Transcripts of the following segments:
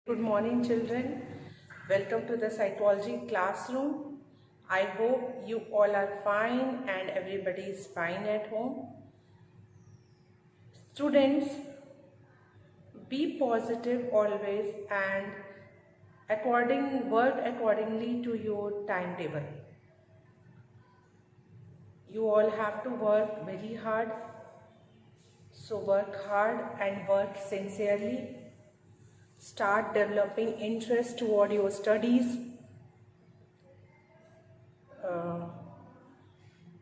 Good morning, children. Welcome to the psychology classroom. I hope you all are fine and everybody is fine at home. Students, be positive always and work accordingly to your timetable. You all have to work very hard. So work hard and work sincerely. Start developing interest toward your studies.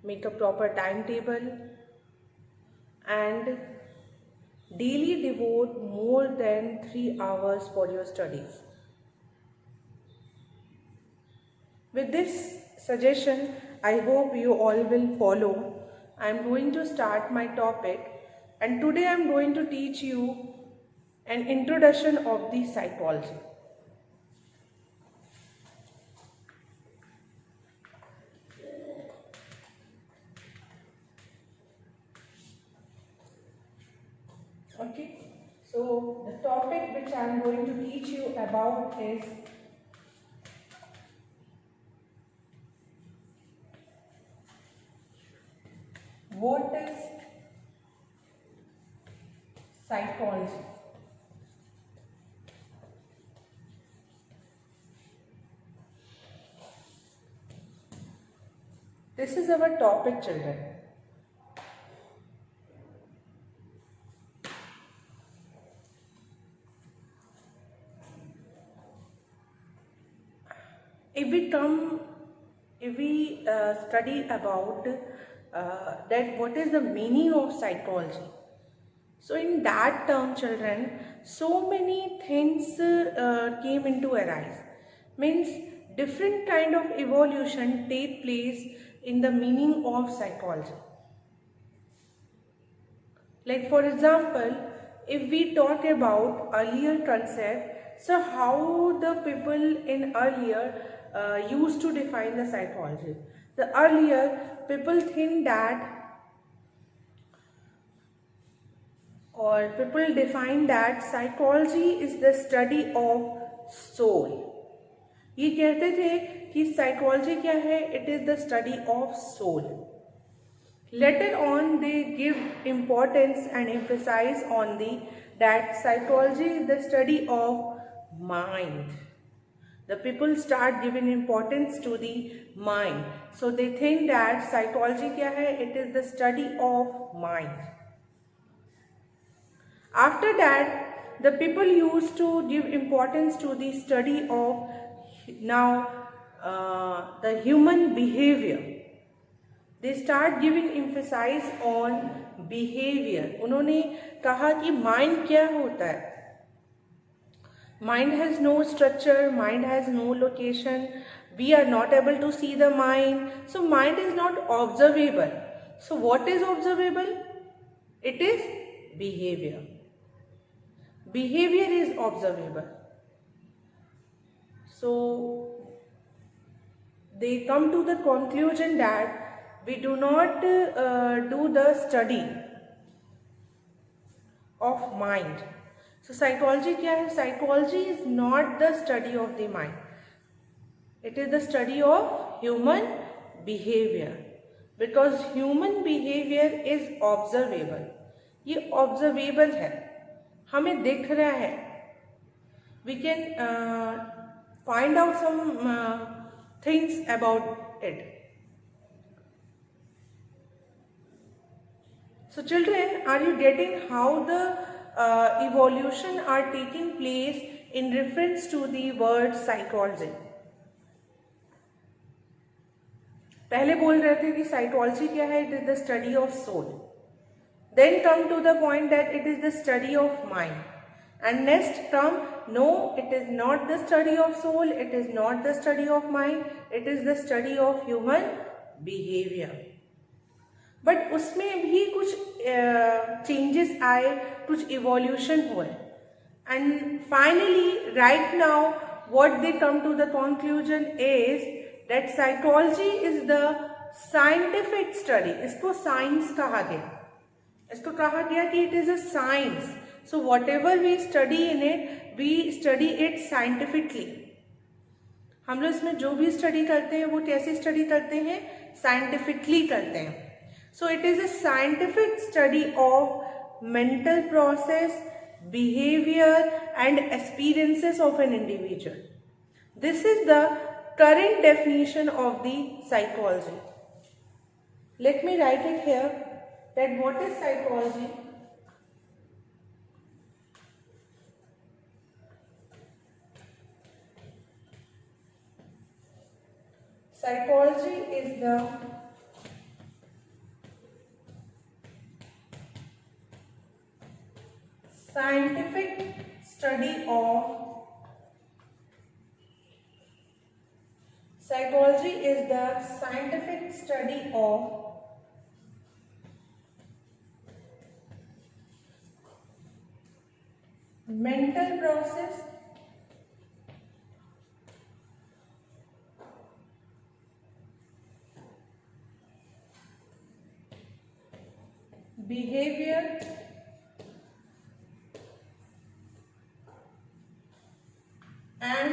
Make a proper timetable and daily devote more than 3 hours for your studies. With this suggestion, I hope you all will follow. I am going to start my topic, and today I am going to teach you an introduction of the psychology. Okay, so the topic which I am going to teach you about is what is psychology. This is our topic, children. If we study about that what is the meaning of psychology. So in that term, children, so many things came into arise. Means different kind of evolution take place in the meaning of psychology. Like for example, if we talk about earlier concept, so how the people in earlier used to define the psychology. The earlier people think that or people define that psychology is the study of soul. ये कहते थे कि psychology क्या है? It is the study of soul. Later on, they give importance and emphasize on that psychology is the study of mind. The people start giving importance to the mind. So they think that psychology क्या है? It is the study of mind. After that, the people used to give importance to the study of the human behavior. They start giving emphasis on behavior. उन्होंने कहा कि mind क्या होता है? Mind has no structure, mind has no location. We are not able to see the mind. So mind is not observable. So what is observable? It is behavior. Behavior is observable. So they come to the conclusion that we do not do the study of mind. So psychology क्या है? Psychology is not the study of the mind. It is the study of human behavior. Because human behavior is observable. ये observable है. हमें दिख रहा है. We can find out some things about it. So children, are you getting how the evolution are taking place in reference to the word psychology? पहले बोल रहे थे कि psychology क्या है? It is the study of soul. Then come to the point that it is the study of mind. And next come, no, it is not the study of soul, it is not the study of mind, it is the study of human behavior. But उसमें भी कुछ changes आए, कुछ evolution हुए. And finally, right now, what they come to the conclusion is that psychology is the scientific study. इसको science कहा गया. इसको कहा गया कि it is a science. So whatever we study in it, we study it scientifically. हम लोग इसमें जो भी स्टडी करते हैं वो कैसे स्टडी करते हैं, साइंटिफिकली करते हैं. सो it is a scientific study of mental process, behaviour and experiences of an individual. This is the current definition of the psychology. Let me write it here that what is psychology? Psychology is the scientific study of Psychology is the scientific study of mental process, behavior, and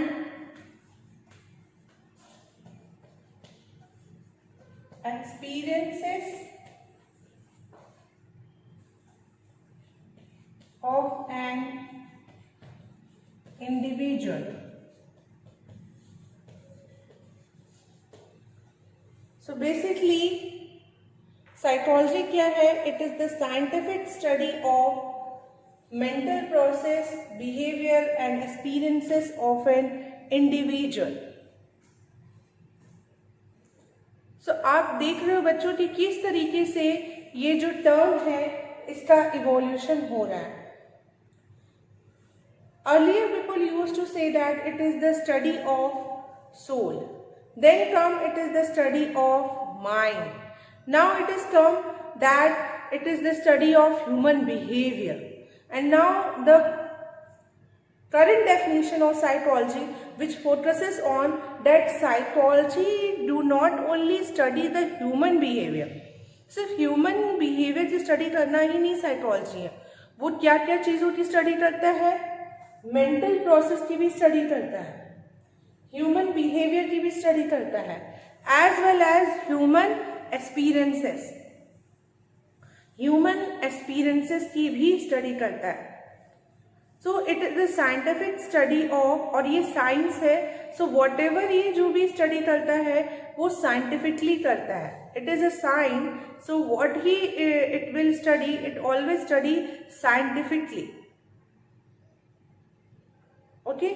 experiences of an individual. So basically psychology क्या है? It is the scientific study of mental process, behavior and experiences of an individual. So, आप देख रहे हो बच्चों कि किस तरीके से ये जो टर्म है इसका इवोल्यूशन हो रहा है. Earlier people used to say that it is the study of soul. Then come it is the study of mind. Now it is come that it is the study of human behavior. And now the current definition of psychology which focuses on that psychology do not only study the human behavior. सिर्फ human behaviour की study करना ही नहीं psychology है, वो क्या क्या चीज़ों की स्टडी करता है, मेंटल प्रोसेस की भी स्टडी करता है, ह्यूमन बिहेवियर की भी स्टडी करता है, as well as human experiences, human experiences की भी स्टडी करता है. So it is the scientific study of, और ये साइंस है, सो वॉट एवर ये जो भी स्टडी करता है वो साइंटिफिकली करता है. It is a science, so what he it will study, it always study scientifically. Okay,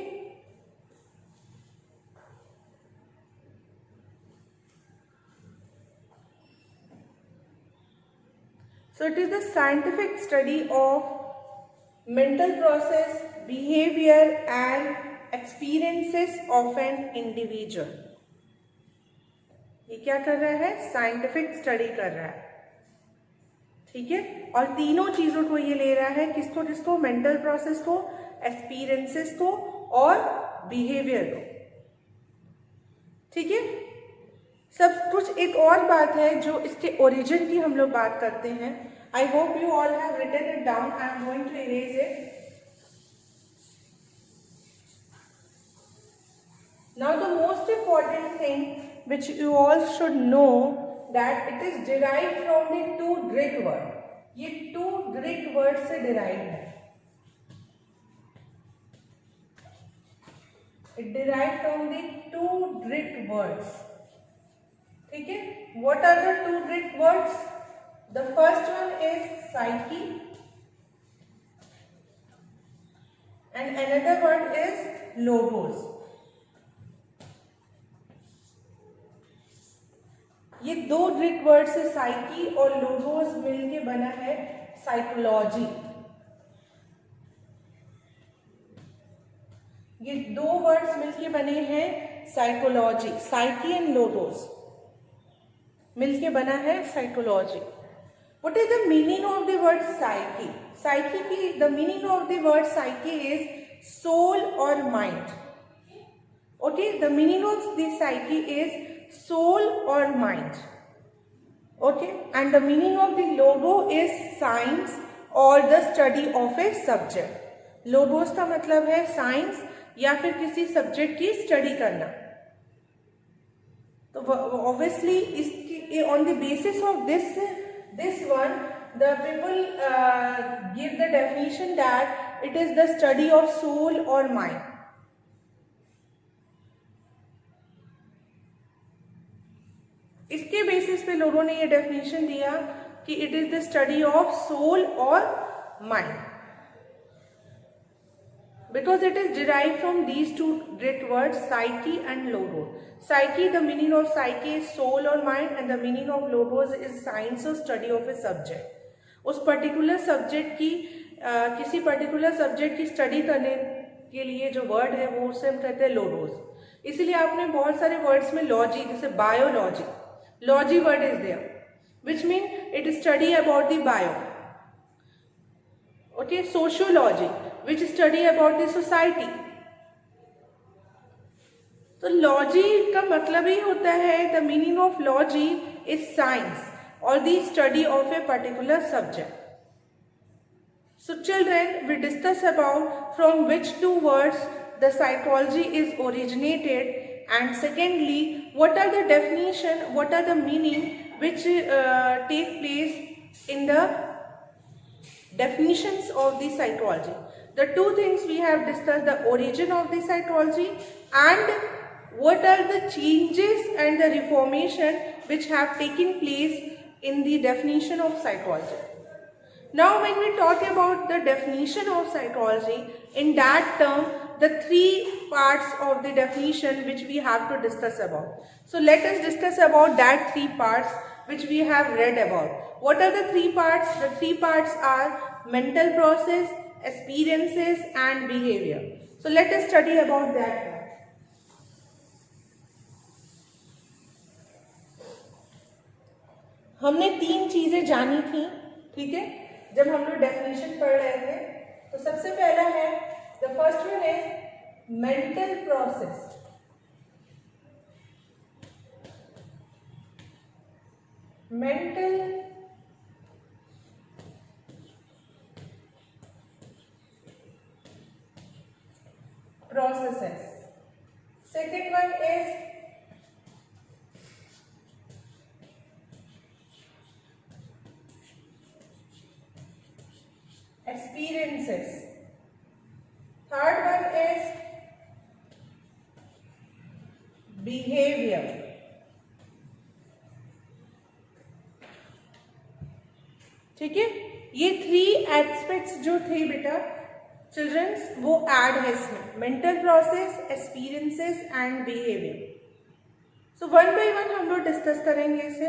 so it is the scientific study of mental process, behavior and experiences of an individual. ये क्या कर रहा है? Scientific study कर रहा है. ठीक है, और तीनों चीजों को ये ले रहा है, किसको किसको? मेंटल प्रोसेस को, एक्सपीरियंसेस को और बिहेवियर को. ठीक है, सब कुछ. एक और बात है जो इसके ओरिजिन की हम लोग बात करते हैं. I hope you all have written it down. I am going to erase it. Now the most important thing which you all should know that it is derived from the two Greek word. ये two Greek words से derived है. It derived from the two Greek words. ठीक है, what are the two Greek words? The first one is psyche and another word is logos. ये दो Greek word से psyche और logos मिलके बना है साइकोलॉजी. ये दो वर्ड्स मिलके बने हैं साइकोलॉजी. साइकी एंड लोगोस मिलके बना है psychology. What is the meaning of the word psyche? Psyche की the meaning of the word psyche is soul or mind. Okay, the meaning of the psyche is soul or mind. Okay, and the meaning of the logo is science और the study of a subject. Logos का मतलब है science या फिर किसी subject की study करना। तो ऑब्वियसली इसकी on the basis of this one the people give the definition that it is the study of soul और माइंड। इसके बेसिस पे लोगों ने ये डेफिनेशन दिया कि it is the study of soul और mind, because it is derived from these two great words psyche and logos. Psyche, the meaning of psyche is soul or mind, and the meaning of logos is science or study of a subject. उस particular subject की किसी particular subject की study करने के लिए जो word है वो उसे हम कहते हैं लोगोस। इसीलिए आपने बहुत सारे वर्ड्स में लॉजी, जैसे biology, logy word is there which mean it study about the bio. Okay, sociology which study about the society। तो लॉजी का मतलब ही होता है the meaning of logy is science or the study of a particular subject। So children, we discuss about from which two words the psychology is originated, and secondly what are the definition, what are the meaning which take place in the definitions of the psychology। The two things we have discussed, the origin of the psychology and what are the changes and the reformation which have taken place in the definition of psychology. Now when we talk about the definition of psychology, in that term the three parts of the definition which we have to discuss about. So let us discuss about that three parts which we have read about. What are the three parts? The three parts are mental process, experiences and behavior. So let us study about that. हमने तीन चीजें जानी थी, ठीक है, जब हम लोग डेफिनेशन पढ़ रहे थे। तो सबसे पहला है the first one is mental process. Mental processes। Second one is experiences। Third one is behavior। ठीक है, ये थ्री एस्पेक्ट्स जो थे बेटा चिल्ड्रंस, वो ऐड है इसमें, mental process, experiences and behaviour. So one by one हम लोग डिस्कस करेंगे इसे,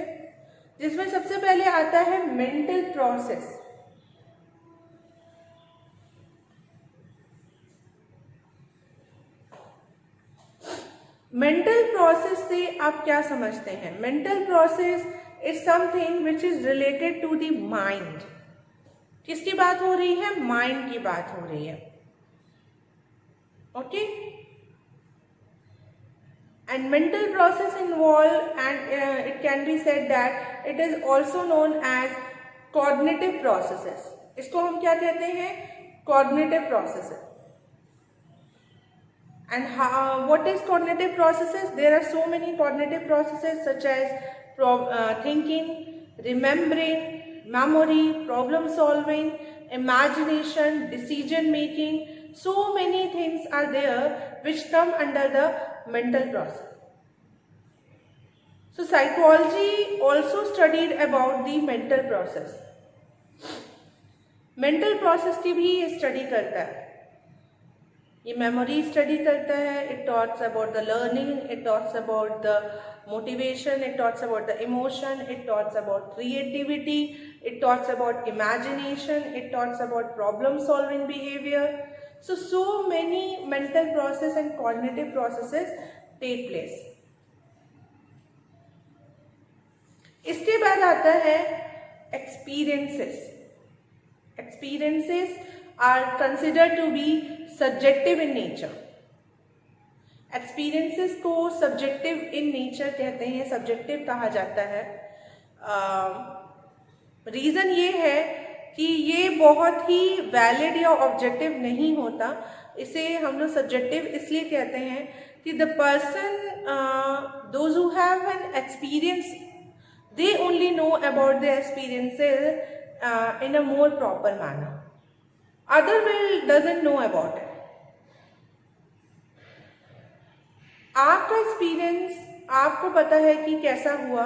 जिसमें सबसे पहले आता है मेंटल प्रोसेस। मेंटल प्रोसेस से आप क्या समझते हैं? Mental process is something which is related to the mind. किसकी बात हो रही है? माइंड की बात हो रही है। Okay, and mental process involve and it can be said that it is also known as cognitive processes. इसको हम क्या कहते हैं? Cognitive processes. And what is cognitive processes? There are so many cognitive processes such as thinking, remembering, memory, problem solving, imagination, decision making. So many things are there which come under the mental process. So psychology also studied about the mental process. Mental process की भी ये study करता है। ये memory study करता है, it talks about the learning, it talks about the motivation, it talks about the emotion, it talks about creativity, it talks about imagination, it talks about problem solving behaviour. So many mental process and cognitive processes take place. इसके बाद आता है experiences. Experiences are considered to be subjective in nature. Experiences को subjective in nature कहते हैं, subjective कहा जाता है। रीज़न ये है कि ये बहुत ही वैलिड या ऑब्जेक्टिव नहीं होता, इसे हम लोग सब्जेक्टिव इसलिए कहते हैं कि the person those who have an experience they only know about their experiences in a more proper manner. Other will doesn't know about it. आपका एक्सपीरियंस आपको पता है कि कैसा हुआ,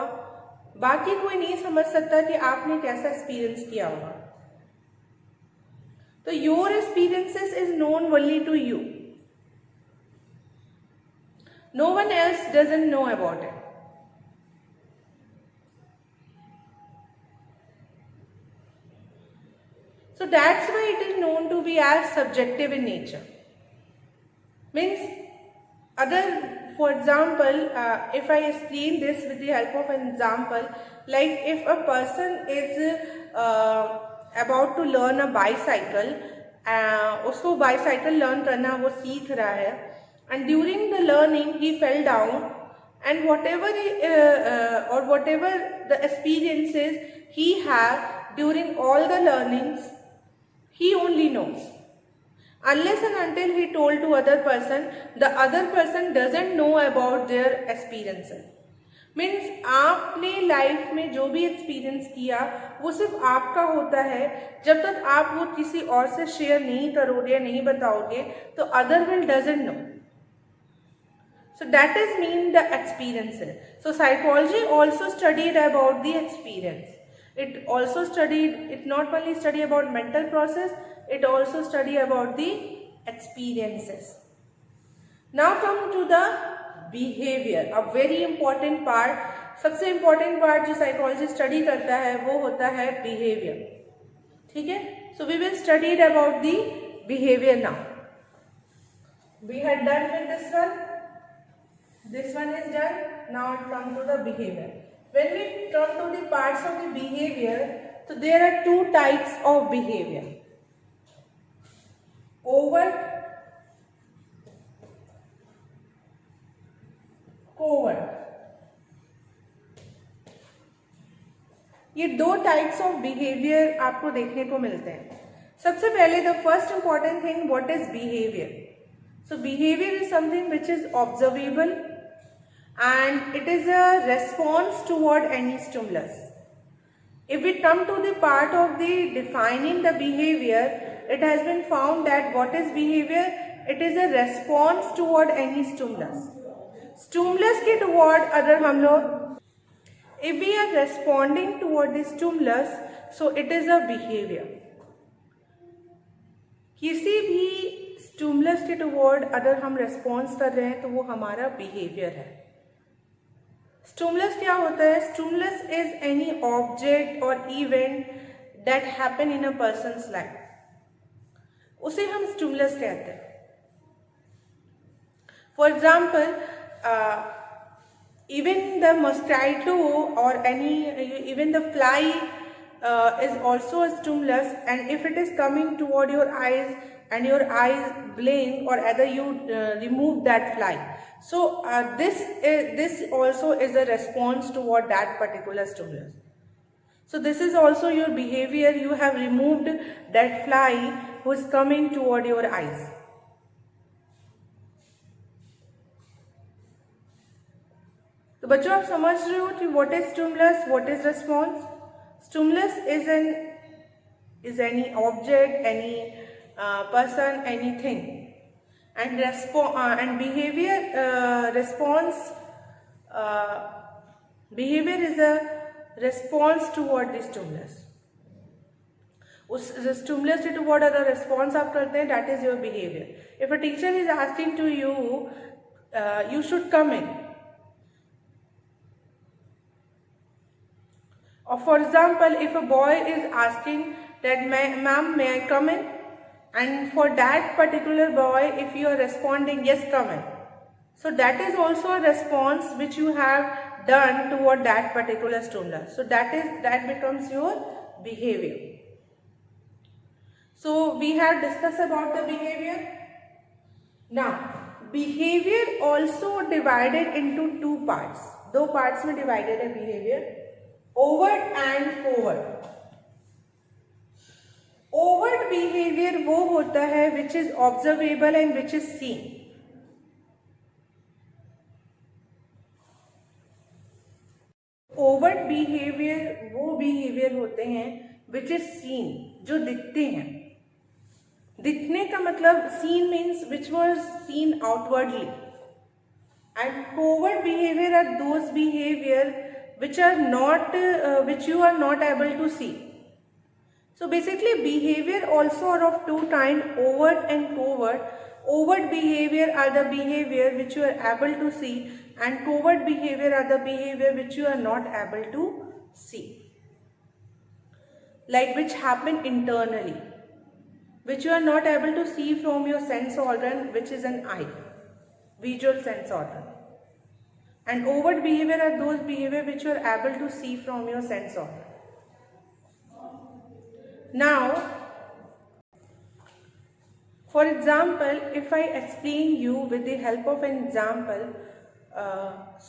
बाकी कोई नहीं समझ सकता कि आपने कैसा एक्सपीरियंस किया होगा. तो your experiences is known only to you. No one else doesn't know about it. So that's why it is known to be as subjective in nature. Means, for example, if I explain this with the help of an example, like if a person is about to learn a bicycle, उसको bicycle learn करना वो सीख रहा है, and during the learning he fell down, and whatever the experiences he had during all the learnings, he only knows. Unless and until he told to other person, the other person doesn't know about their experiences. Means आपने life में जो भी experience किया वो सिर्फ आपका होता है. जब तक आप वो किसी और से शेयर नहीं करोगे या नहीं बताओगे तो other will doesn't know. So that is mean the experiences. So psychology also studied about the experience. It also studied, it not only study about mental process, it also study about the experiences. Now come to the behavior, a very important part. सबसे important part जो psychology study करता है वो होता है behavior. ठीक है? So we will study about the behavior now. We had done with this one. This one is done. Now come to the behavior. When we come to the parts of the behavior, so there are two types of behavior. Overt, covert. ये दो types of behaviour आपको देखने को मिलते हैं. सबसे पहले the first important thing, what is behaviour? So behaviour is something which is observable and it is a response toward any stimulus. If we come to the part of the defining the behavior, it has been found that what is behavior? It is a response toward any stimulus. Stimulus के toward अगर हम लोग, if we are responding toward the stimulus, so it is a behavior. किसी भी stimulus के toward अगर हम response कर रहे हैं तो वो हमारा behavior है. Stimulus क्या होता है? Stimulus is any object or event that happen in a person's life. उसे हम stimulus कहते हैं. For example, even the mosquito or even the fly is also a stimulus, and if it is coming toward your eyes and your eyes blink or either you remove that fly. So this also is a response toward that particular stimulus. So this is also your behavior. You have removed that fly who is coming toward your eyes. तो बच्चों आप समझ रहे हो कि what is stimulus, what is response? Stimulus is any object, any person, anything. And behavior behavior is a response toward the stimulus. उस stimulus से toward अगर response आप करते हैं, that is your behavior. If a teacher is asking to you, you should come in. Or for example, if a boy is asking that, ma'am, may I come in? And for that particular boy, if you are responding, yes, come in. So that is also a response which you have done toward that particular stimulus. So that becomes your behavior. So we have discussed about the behavior. Now, behavior also divided into two parts. दो parts में divided है behavior. Overt and covert. Overt behaviour वो होता है which is observable and which is seen. Overt behaviour वो behaviour होते हैं which is seen, जो दिखते हैं. दिखने का मतलब seen means which was seen outwardly, and covert behaviour are those behaviour which are not which you are not able to see. So basically behavior also are of two kind, overt and covert. Overt behavior are the behavior which you are able to see, and covert behavior are the behavior which you are not able to see, like which happen internally, which you are not able to see from your sense organ, which is an eye, visual sense organ. And overt behavior are those behavior which you are able to see from your sense organ. Now, for example, if I explain you with the help of an example,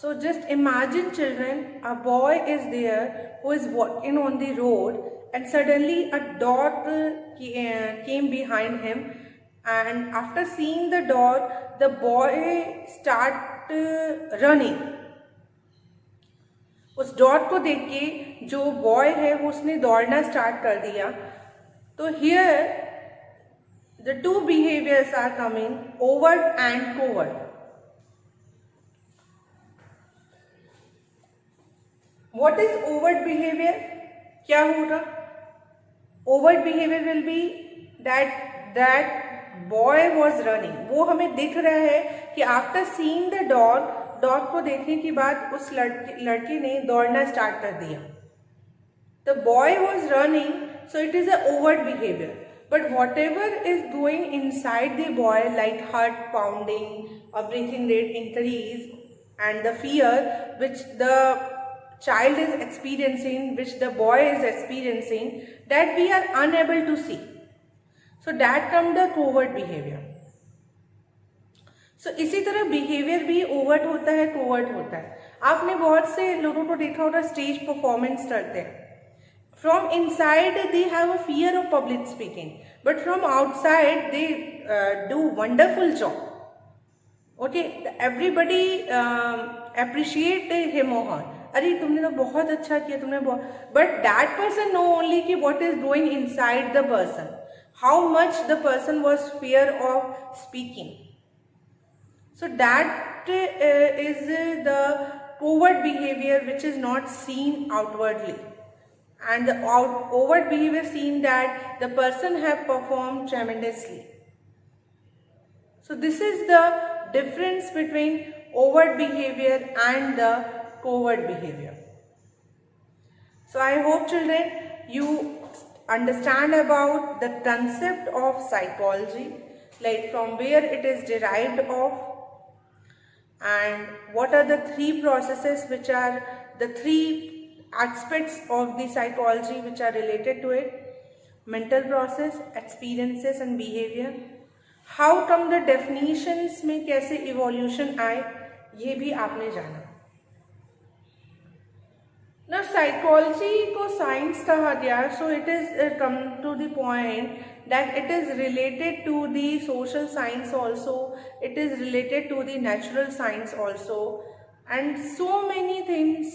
so just imagine children, a boy is there who is walking on the road, and suddenly a dog came behind him, and after seeing the dog, the boy start running. उस dog को देख के जो boy है वो उसने दौड़ना start कर दिया. तो here the two behaviours are coming, overt and covert. What is overt behaviour? क्या होगा? Overt behaviour will be that boy was running. वो हमें दिख रहा है कि आफ्टर सीइंग द डॉग को देखने के बाद उस लड़के ने दौड़ना स्टार्ट कर दिया. The boy was running, so it is a overt behaviour. But whatever is going inside the boy, like heart pounding और breathing rate increase and the fear which the child is experiencing, which the boy is experiencing, that we are unable to see. So that comes the covert behavior. So इसी तरह behavior भी overt होता है, covert होता है. आपने बहुत से लोगों को देखा होगा स्टेज परफॉर्मेंस करते हैं. From inside they have a fear of public speaking, but from outside they do wonderful job. Okay, everybody appreciate him or her. अरे तुमने तो बहुत अच्छा किया, तुमने बहुत, but that person know only कि what is going inside the person, how much the person was fear of speaking. So that is the covert behaviour which is not seen outwardly, and the overt behavior seen that the person have performed tremendously. So this is the difference between overt behavior and the covert behavior. So I hope children you understand about the concept of psychology, like from where it is derived of, and what are the three processes which are the three aspects of the psychology which are related to it: mental process, experiences and behavior. How come the definitions में कैसे evolution आए, ये भी आपने जाना. Now psychology को science कहा गया, so it is come to the point that it is related to the social science also, it is related to the natural science also, and so many things,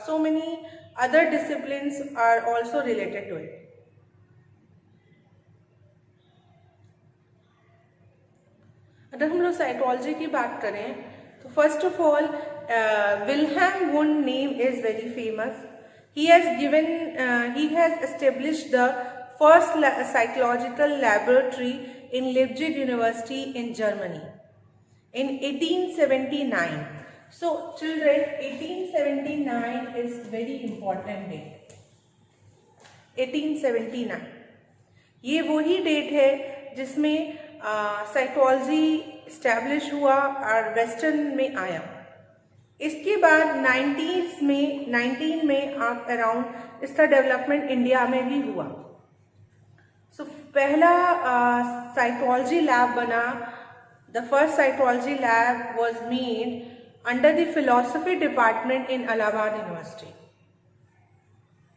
so many other disciplines are also related to it. अगर हम लोग psychology की बात करें तो first of all Wilhelm Wundt name is very famous. He has established the first psychological laboratory in Leipzig University in Germany in 1879. So children, 1879 is very important date. 1879 ये वही date है जिसमें साइकोलॉजी स्टैब्लिश हुआ और western में आया. इसके बाद 19 में अराउंड इसका डेवलपमेंट इंडिया में भी हुआ. सो पहला साइकोलॉजी लैब बना. The first psychology lab was made under the philosophy department in Allahabad university.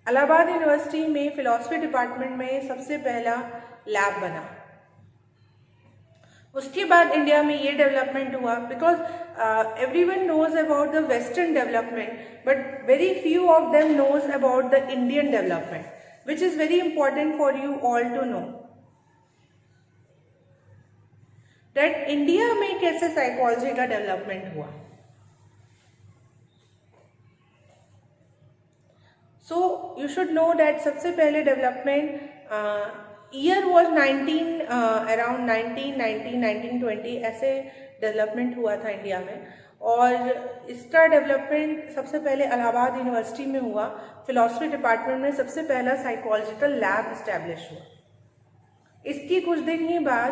Allahabad university में फिलॉसफी डिपार्टमेंट में सबसे पहला लैब बना। उसके बाद इंडिया में ये डेवलपमेंट हुआ, because everyone knows about the western development but very few of them knows about the Indian development, which is very important for you all to know that India में कैसे psychology का development हुआ। So you should know that सबसे पहले development year was 1920 ऐसे development हुआ था India में, और इसका डेवलपमेंट सबसे पहले इलाहाबाद यूनिवर्सिटी में हुआ। फिलॉसफी डिपार्टमेंट में सबसे पहला साइकोलॉजिकल लैब इस्टेब्लिश हुआ। इसके कुछ दिन ही बाद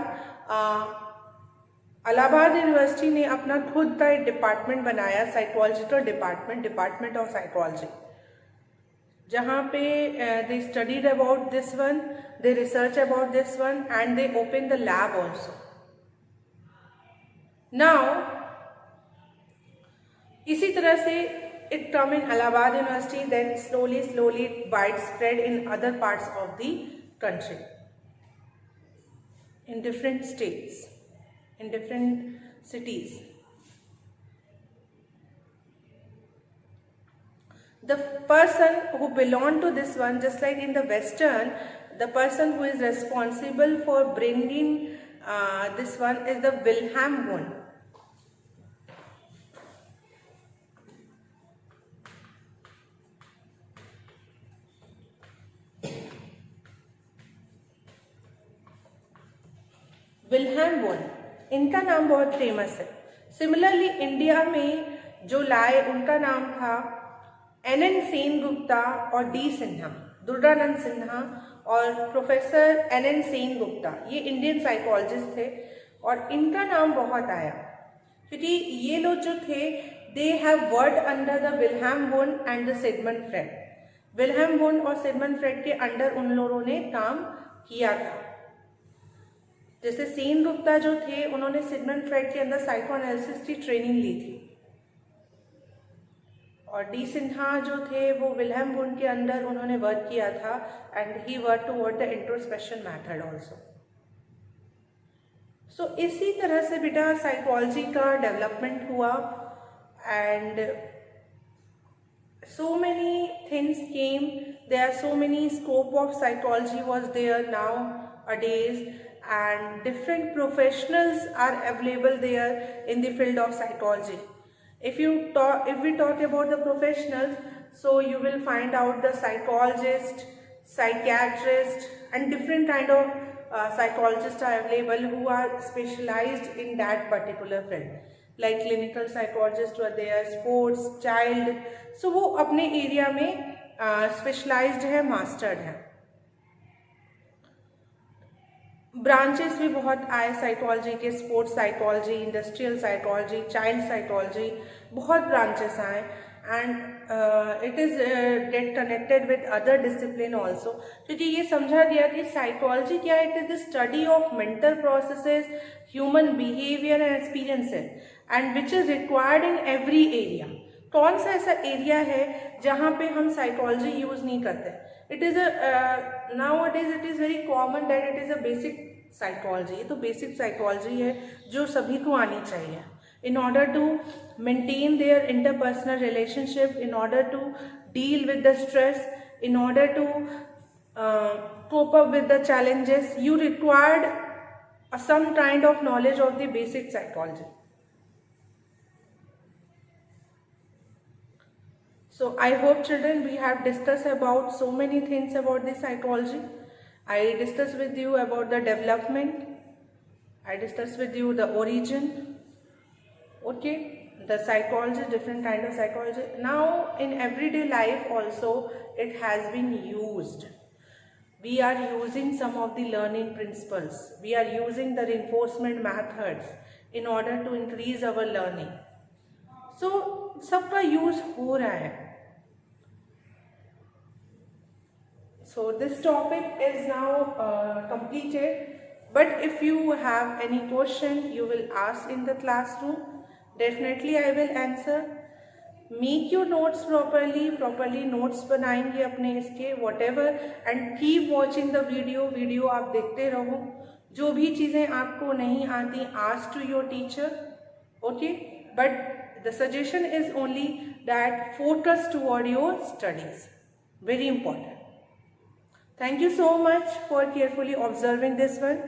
इलाहाबाद यूनिवर्सिटी ने अपना खुद का एक डिपार्टमेंट बनाया, साइकोलॉजिकल डिपार्टमेंट ऑफ साइकोलॉजी, जहाँ पे they studied about this one, they research about this one and they open the lab also. Now इसी तरह से it come in Allahabad university, then slowly wide spread in other parts of the country, in different states, in different cities. The person who belong to this one, just like in the Western, the person who is responsible for bringing this one is the Wilhelm Wundt. Wilhelm Wundt, इनका नाम बहुत famous है। Similarly India में जो लाए उनका नाम था NN सेनगुप्ता और D सिन्हा, दुर्गानंद सिन्हा और प्रोफेसर NN सेनगुप्ता, ये इंडियन साइकोलॉजिस्ट थे और इनका नाम बहुत आया क्योंकि ये लोग जो थे they have worked under the Wilhelm Wundt and the Sigmund Freud. Wilhelm Wundt और सिगमंड फ्रेड के अंडर उन लोगों ने काम किया था। जैसे सेनगुप्ता जो थे उन्होंने सिगमंड फ्रेड के अंदर साइकोएनालिसिस की ट्रेनिंग ली थी, और डी सिन्हा जो थे वो विल्हेम वुंट के अंदर उन्होंने वर्क किया था and he work toward the introspection method also. So इसी तरह से बेटा साइकोलॉजी का डेवलपमेंट हुआ and so many things came, there are so many scope of psychology was there nowadays, and different professionals are available there in the field of psychology. If we talk about the professionals, so you will find out the psychologist, psychiatrist and different kind of psychologists are available who are specialized in that particular field, like clinical psychologists were there, sports, child, so वो अपने area में specialised है, mastered है। Branches भी बहुत आए psychology के, sports psychology, industrial psychology, child psychology, बहुत ब्रांचेस आए and it is get connected with other discipline also, क्योंकि ये समझा गया कि साइकोलॉजी क्या है, it is the study of mental processes, human behaviour and experiences and which is required in every area. कौन सा ऐसा एरिया है जहाँ पे हम साइकोलॉजी यूज़ नहीं करते? It is nowadays it is very common that it is a basic psychology। ये तो बेसिक साइकोलॉजी है जो सभी को आनी चाहिए in order to maintain their interpersonal relationship, in order to deal with the stress, in order to cope up with the challenges, you required some kind of knowledge of the basic psychology. So I hope children we have discussed about so many things about the psychology. I discussed with you about the development. I discussed with you the origin. Okay, the psychology, different kind of psychology. Now in everyday life also it has been used. We are using some of the learning principles. We are using the reinforcement methods in order to increase our learning. So सबका use हो रहा है। So this topic is now completed, but if you have any question you will ask in the classroom, definitely I will answer. Make your notes properly notes बनाएंगे अपने इसके whatever, and keep watching the video आप देखते रहो। जो भी चीज़ें आपको नहीं आती, ask to your teacher, okay, but the suggestion is only that focus toward your studies, very important. Thank you so much for carefully observing this one.